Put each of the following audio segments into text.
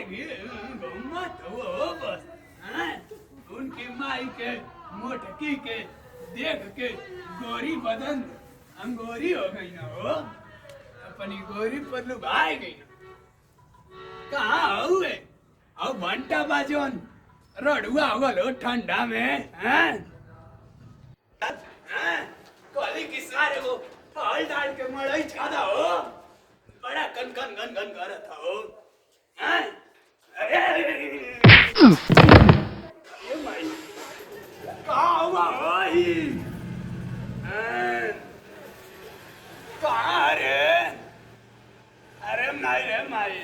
आएगी मत वो बस। उनकी माई के मोटकी के देख के गोरी बदन अंगोरी हो गई ना हो, अपनी गोरी पर लुभाई गई। कहाँ हुए अब घंटा बाजोन रड़ुआ होगल ठंडा में कली की सारे वो फल डाल के मड़ई छादा हो, बड़ा कन कन गन गन करत हो। ये माई कहाँ हुआ भाई? कहाँ रे? अरे माई रे माई,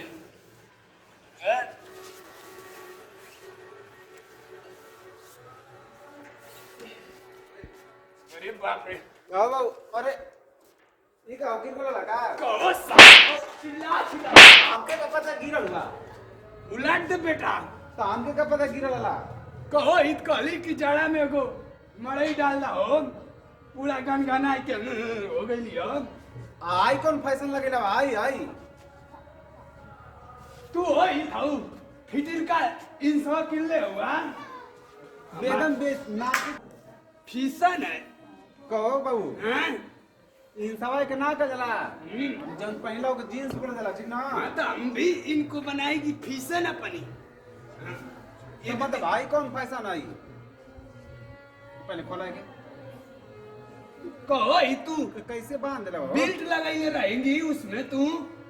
अरे बाप रे। बाबू अरे ये का गिरल लगा कहो साहब चिल्ला चिल्ला हमके का पता गिरल बा। उलट दे बेटा। तो हमके का पता गिरल ला। कहो इत कली की जड़ा में एगो मड़ई डालना हो, पूरा गनगना के हो गई हो। आई कौन फैशन लगेला भाई? आई तू हो ही थाऊ फिटिल का इंसवा किल्ले हुआ बेगम बेच ना फीसन है। कहो बाबू हैं? इन सवाई के ना कजला जन पहला के जींस पहन देला ठीक ना। हाँ तो हम भी इनको बनाएगी फीसन अपनी। ये मत भाई कौन फैशन आई? पहले खोलाएंगे कहो ही तू कैसे बांध देला हो? बेल्ट लगाई रहेंगी उसमें तू,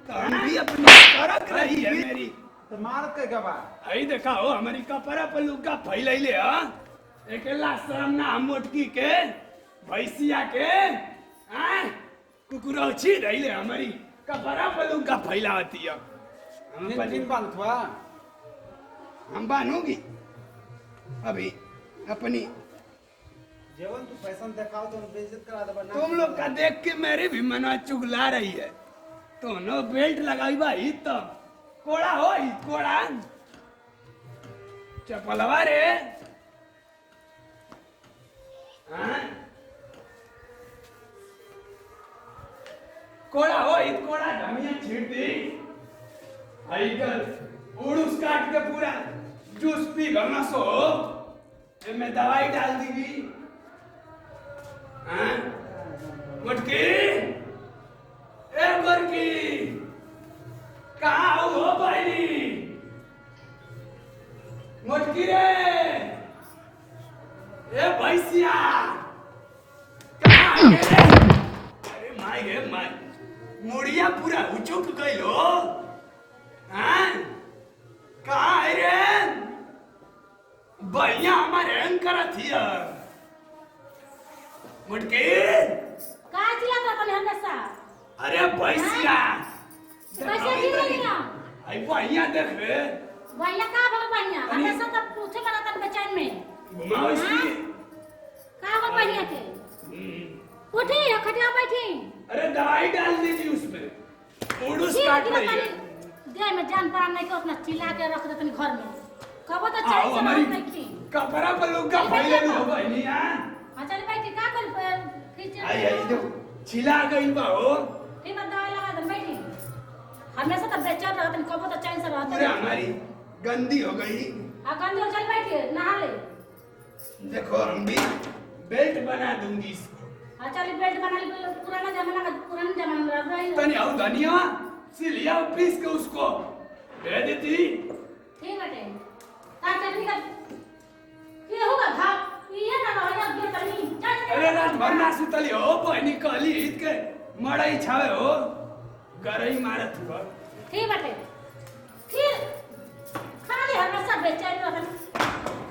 तो हम भी अपनी तरक रही है मेरी। तो मारत के गवा आई देखा हो हमारी कपड़ा पर लुगा फैलैले ह, एकेला शर्म ना मोटकी के भैंसिया के कुकुरौची रही हमारी कपड़ा पर लुगा फैलाती है। दिन बांध हुआ हम बानूंगी अभी अपनी। जेवन तू फैशन दिखाओ तो बेइज्जत करा दे। तुम लोग का देख के मेरी भी मनवा चुगला रही है। तो नो बेल्ट लगाई भाई तो कोड़ा हो ही कोड़ा चपलवा रे। कोड़ा हो ही कोड़ा धमिया छीट दी उड़ूस काट के पूरा जूस पी गमा सो मैं दवाई डाल दीगी। मुटकी ए मुटकी कहाँ हो बहनी? मुटकी रे ए भैंसिया कहाँ है? अरे माई रे माई, मुड़िया पूरा उचुक गई हो। कहाँ है रे? भैया हमारे अंकर थी मुटकी का चिल्लाता तने हमेशा? अरे भैंसिया कैसे चिल्लाइया? आई भैया देख रे भैया का भल भैया हमेशा तो पूछे करता बेचैन में घुमाओ इसकी। का भल भैया के उठी खटिया बैठी। अरे दवाई डाल दीजिए उसमें उड़ूस काट रही है। देह में जान प्राण नहीं के उतना चिल्ला के रख देतनी घर में कबो तो आओ चाय से हमारी नहीं की। कपड़ा पर लोग का फैले हो बहनी। हां चल बैठी का कर खींच आई आई देखो छिला गई बा हो। ठीक है दवाई लगा दे बैठी। हमेशा तो बेचैन रहतन कबो तो चैन से रहतन। पूरा हमारी गंदी हो गई। आ गंदो चल बैठी नहा ले। देखो हम भी बेल्ट बना दूंगी इसको। हां चल बेल्ट बना ले पुराना जमाना में रह रही। तनी आओ धनिया सिलिया पीस के उसको दे देती। ठीक है ता चटनी का ये होगा भाप ये ना रहया गिर तनी। अरे रात भर ना सुतली हो बहनी कहली ईद के मड़ई छावे हो गरई मारत हुआ। ठीक बाटे फिर खाली हमेशा बेचैन रहन।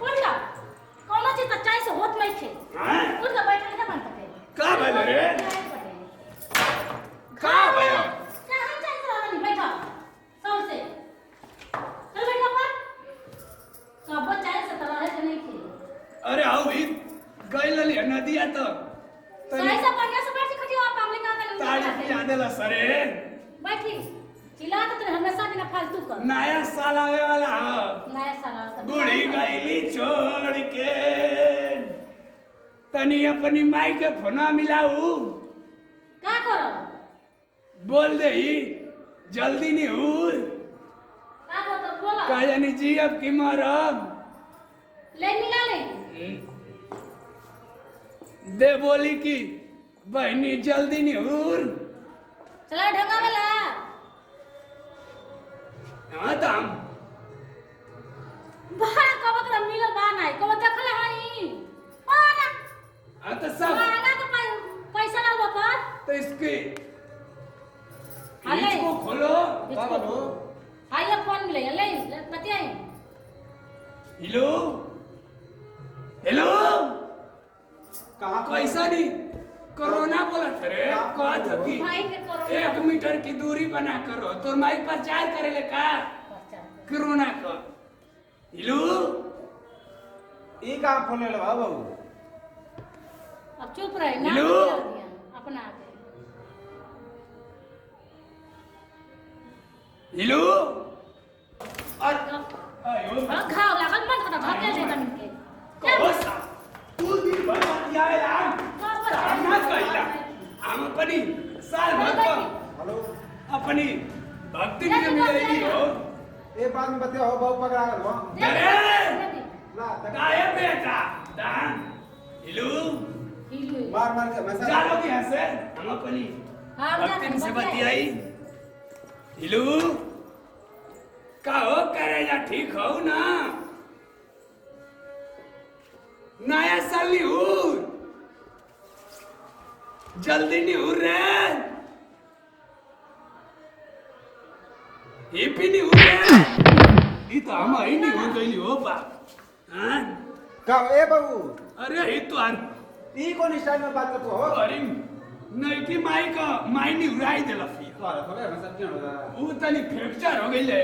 उठ जा कोनो चीज तो चाय से होत नहीं थे। उठ जा बैठ के बनता है का भले रे का भयो? कहां चाय से रहन बैठा सौ से चल बैठा पर कब चाय से तरह है नहीं थे। अरे आओ भी गई लली नदिया तो चाय से बढ़िया से बैठ खटिया आप हमले का ताड़ी पिया देला सरे। बैठी चिल्ला तो हमेशा बिना फालतू कर। नया साल आवे वाला है। नया साल तो बूढ़ी गईली छोड़ के तनी अपनी माई के फोना मिलाऊ। का करो बोल दे ही जल्दी नहीं हूँ का तो बोला कहा जानी जी अब की मरम ले मिला ले दे बोली की बहनी जल्दी नहीं हुर चला ढंगा वाला हाँ दाम बाहर कब तक मिलल बा नहीं कब देखले हनी पाना हाँ तो सब पाना के पैसा ना बकर तो इसके अले इसको खोलो बाबा लो आइए फोन मिले ले बतियाई हेलो हेलो कहाँ कैसा नहीं कोरोना बोला थे रे कहा था कि भाई के कोरोना 1 मीटर की दूरी बना करो तो माइक प्रचार करे ले का कोरोना का हेलो ई कहाँ फोन ले बाबू अब चुप रहे ना हेलो? अपना आप हेलो और हाँ, आयो घाव लागल मन करा धके ले तन के कहो सा तू दिन भर बतियाएला सामना कइला हम अपनी साल भर का हेलो अपनी भक्ति के मिलेगी हो ए बाद में बतिया हो बाबू पकड़ा गल वहाँ अरे ना काहे बेटा दान हेलो मार मार के मैसेज चलो यहाँ से हम अपनी भक्ति से बतियाई हेलो का हो करेगा ठीक हो ना नया साल नहीं हो जल्दी नहीं हो रे हैप्पी नहीं हो रे ये तो हम ही नहीं हो गई हो बा हाँ का ए बाबू अरे ये तो ई कौन स्टाइल में बात करतो हो अरे नहीं की माई का माई नहीं उड़ाई देला फिर तोरा थोड़े मैसेज क्यों हो रहा वो तनी फ्रैक्चर हो गई ले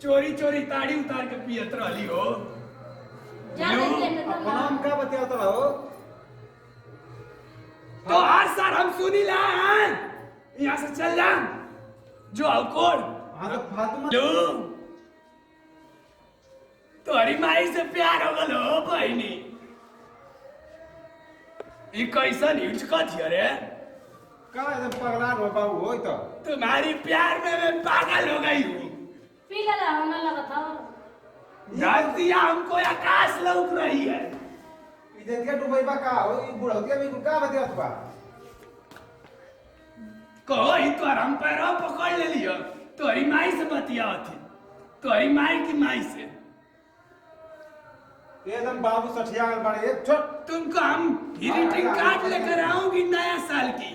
चोरी चोरी ताड़ी उतार के पियत रहली हो अपन नाम का बतिया तो हो तो आज सर हम सुनी ला यहाँ से चल जा जो अकोर हां तो फातिमा लो तोरी माई से प्यार हो गल हो बहनी ये कैसा न्यूज का थी रे का एकदम पगला हो बाबू होई तो तुम्हारी प्यार में मैं पागल हो गई हूँ पी लेला होने लगा था धरतिया हमको आकाश लौक रही है इधर के दुबई बा का हो ई बुढ़ौतिया भी का बतिया बा कहो ही तो हम पैरों पकड़ ले लियो तोरी माई से बतिया थी तोरी माई की माई से एकदम बाबू सठिया गल बाड़े एक छोट तुमको हम ग्रीटिंग कार्ड लेकर आऊंगी नया साल की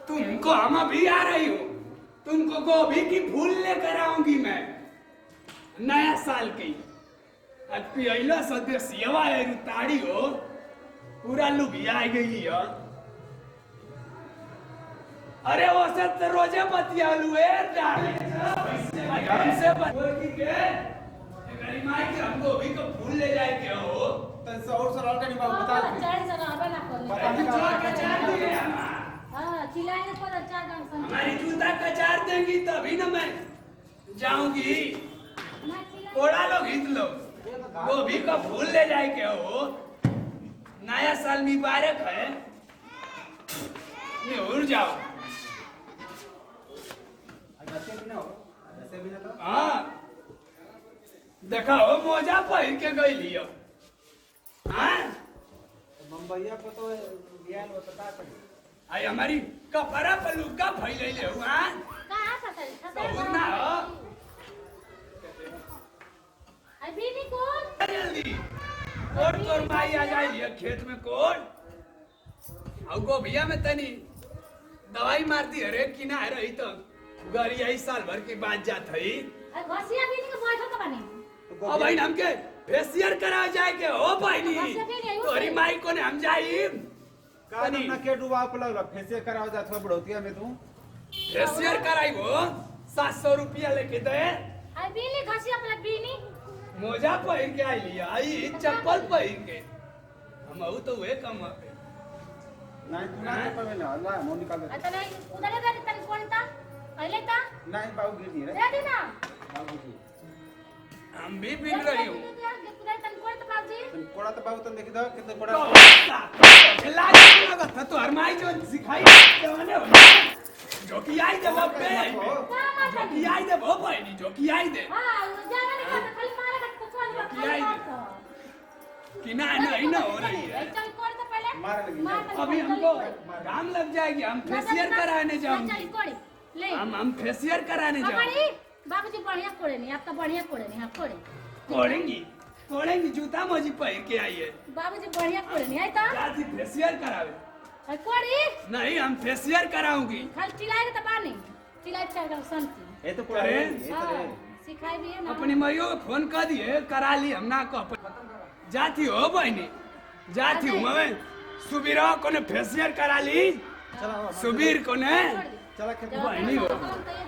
तुमको हम अभी आ रही हूँ तुमको गोभी की फूल लेकर आऊंगी मैं नया साल की आज पियला सदस्यवा है ताड़ी हो पूरा लुभिया आ गई है अरे वो सब तो रोजे बतियालू है डाले हमसे बतिया के गरिमाई के हमको भी को फूल ले जाए के हो तन से और सर का नहीं बाबू बता दे चार जगह हबे ना कर पता नहीं जूता का कचार दिए हां चिल्लाए पर चार गांव संग हमारी जूता कचार देंगी तभी ना मैं जाऊंगी ना चिल्लाए कोड़ा लोग हित लोग गोभी का फूल ले जाए के हो नया साल मुबारक है ये उड़ जाओ ऐसे भी ना हो ऐसे भी ना तो हाँ देखा हो मोजा पहन के गई लियो हाँ मुंबईया को तो बियान हो पता कर आई हमारी कपड़ा पर लुका फैले ले हुआ कहां फसल कहूँ ना हो अभी भी कौन जल्दी और तोर माई आ जाए लियो खेत में कोड और गोभिया में तनी दवाई मारती है रे कि ना रही तो गरी यही साल भर की बात जात है घसिया भी नहीं बैठो का बने अब भाई हमके फेशियल करा जाए के हो बहनी तोरी माई को ने हम जाई का ना के डुबा पे लगला फेसियल कराओ जा थोड़ा बुढ़ौतिया में तू फेशियल कराई वो 700 रुपया लेके दे अभी ले घसिया पर बीनी मोजा पहन के आई लिया आई चप्पल पहन के हम आऊ तो वे कम पे नहीं तू ना पे ना अल्लाह मुंह निकाल दे आता नहीं उधर दे तन कोणता पहले ता नहीं बाबू गिर नहीं रे दे देना बाबू जी हम भी पिन रही हूँ तन कोणता बाबूजी तुम कोड़ा तो बाबू तुम देखी दो कितने कोड़ा लाज लगा था तो हरमाई जो सिखाई जमाने हो जो कि आई जवाब पे का कहत है जोकी आई दे वो बहनी जोकी आई दे हां जाने नहीं कहत खाली मारे का तो चल जोकी आई दे कि ना नहीं ना हो रही है चल कर तो पहले मार लगी। अभी हमको काम लग जाएगी हम फेशियल कराने जाऊंगी कोड़ी ले हम फेशियल कराने जाएंगे हमारी बाबूजी बढ़िया कोड़े नहीं आप तो बढ़िया कोड़े नहीं आप कोड़े कोड़ेंगी कोड़ेंगी जूता मोजी पहन के आई है बाबूजी बढ़िया कोड़े नहीं आई तो जाती फेशियल करावे अरे कोड़ी नहीं हम फेशियल कराऊंगी खाली चिल्लाए तो बानी चिल्लाए चल शांति ये तो कोड़ा अरे, ये तो रे। सिखाई भी है ना अपनी मैयो को फोन कर दिए करा ली हम ना कह जाती हो बहनी जाती हूँ मैं सुबीरा को ने फेशियल करा ली चला सुबीर को ने चला खेत बहनी हो तो ये